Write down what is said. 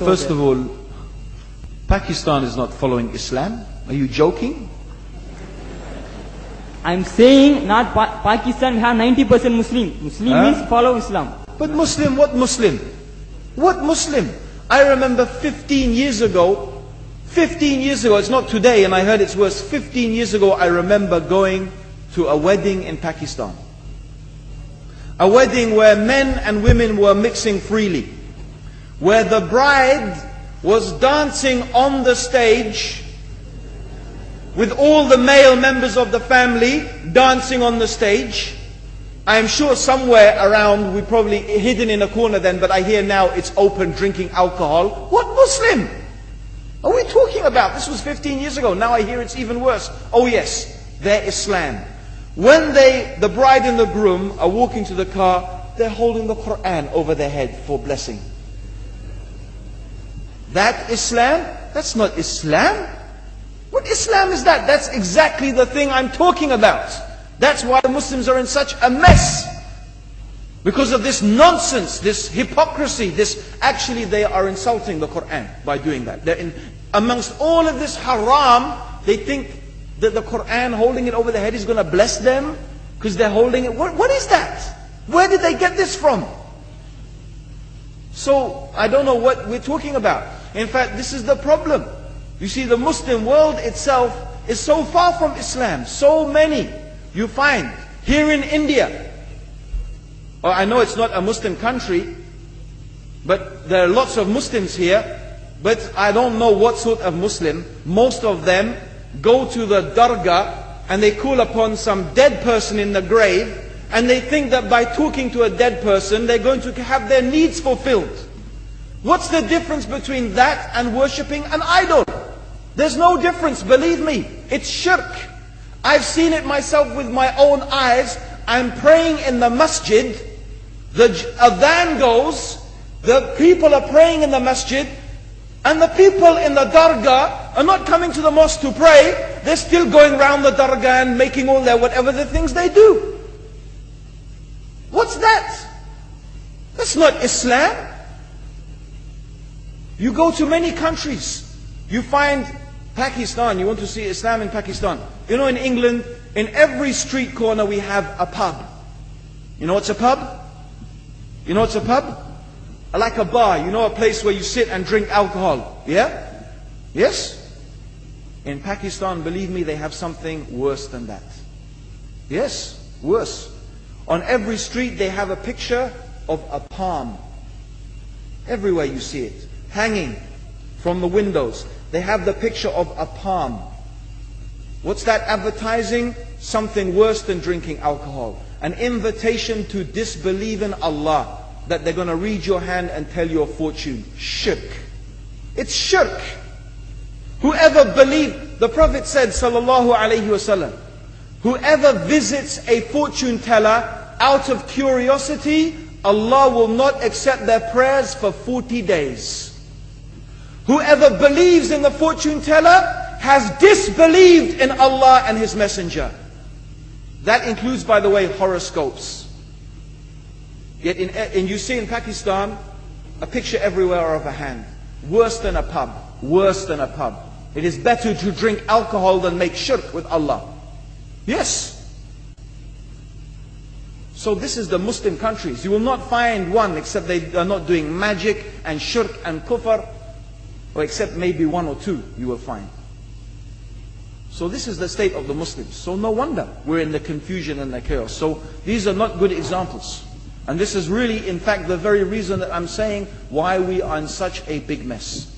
First of all, Pakistan is not following Islam. Are you joking? I'm saying not Pakistan, we have 90% Muslim. Muslim means follow Islam. But Muslim, what Muslim? What Muslim? I remember 15 years ago, it's not today and I heard it's worse. 15 years ago I remember going to a wedding in Pakistan. A wedding where men and women were mixing freely. Where the bride was dancing on the stage with all the male members of the family dancing on the stage. I'm sure somewhere around, we probably hidden in a corner then, but I hear now it's open, drinking alcohol. What Muslim are we talking about? This was 15 years ago. Now I hear it's even worse. Oh yes, they're Islam. When the bride and the groom are walking to the car, they're holding the Quran over their head for blessing. That Islam? That's not Islam. What Islam is that? That's exactly the thing I'm talking about. That's why the Muslims are in such a mess. Because of this nonsense, this hypocrisy, actually they are insulting the Quran by doing that. Amongst all of this haram, they think that the Quran, holding it over their head, is going to bless them because they're holding it. What is that? Where did they get this from? So, I don't know what we're talking about. In fact, this is the problem. You see, the Muslim world itself is so far from Islam. So many you find here in India. Well, I know it's not a Muslim country, but there are lots of Muslims here. But I don't know what sort of Muslim. Most of them go to the dargah and they call upon some dead person in the grave, and they think that by talking to a dead person, they're going to have their needs fulfilled. What's the difference between that and worshipping an idol? There's no difference, believe me. It's shirk. I've seen it myself with my own eyes. I'm praying in the masjid. The adhan goes. The people are praying in the masjid. And the people in the dargah are not coming to the mosque to pray. They're still going around the dargah and making all their whatever the things they do. What's that? That's not Islam. You go to many countries. You find Pakistan, you want to see Islam in Pakistan. You know, in England, in every street corner we have a pub. You know what's a pub? You know what's a pub? Like a bar, you know, a place where you sit and drink alcohol. Yeah? Yes? In Pakistan, believe me, they have something worse than that. Yes, worse. On every street they have a picture of a palm. Everywhere you see it. Hanging from the windows. They have the picture of a palm. What's that advertising? Something worse than drinking alcohol. An invitation to disbelieve in Allah. That they're going to read your hand and tell your fortune. Shirk. It's shirk. Whoever believes, the Prophet said, sallallahu alaihi wasallam, whoever visits a fortune teller out of curiosity, Allah will not accept their prayers for 40 days. Whoever believes in the fortune teller has disbelieved in Allah and His Messenger. That includes, by the way, horoscopes. Yet you see in Pakistan, a picture everywhere of a hand. Worse than a pub. Worse than a pub. It is better to drink alcohol than make shirk with Allah. Yes. So this is the Muslim countries. You will not find one except they are not doing magic and shirk and kufr. Or except maybe one or two you will find. So this is the state of the Muslims. So no wonder we're in the confusion and the chaos. So these are not good examples. And this is really, in fact, the very reason that I'm saying why we are in such a big mess.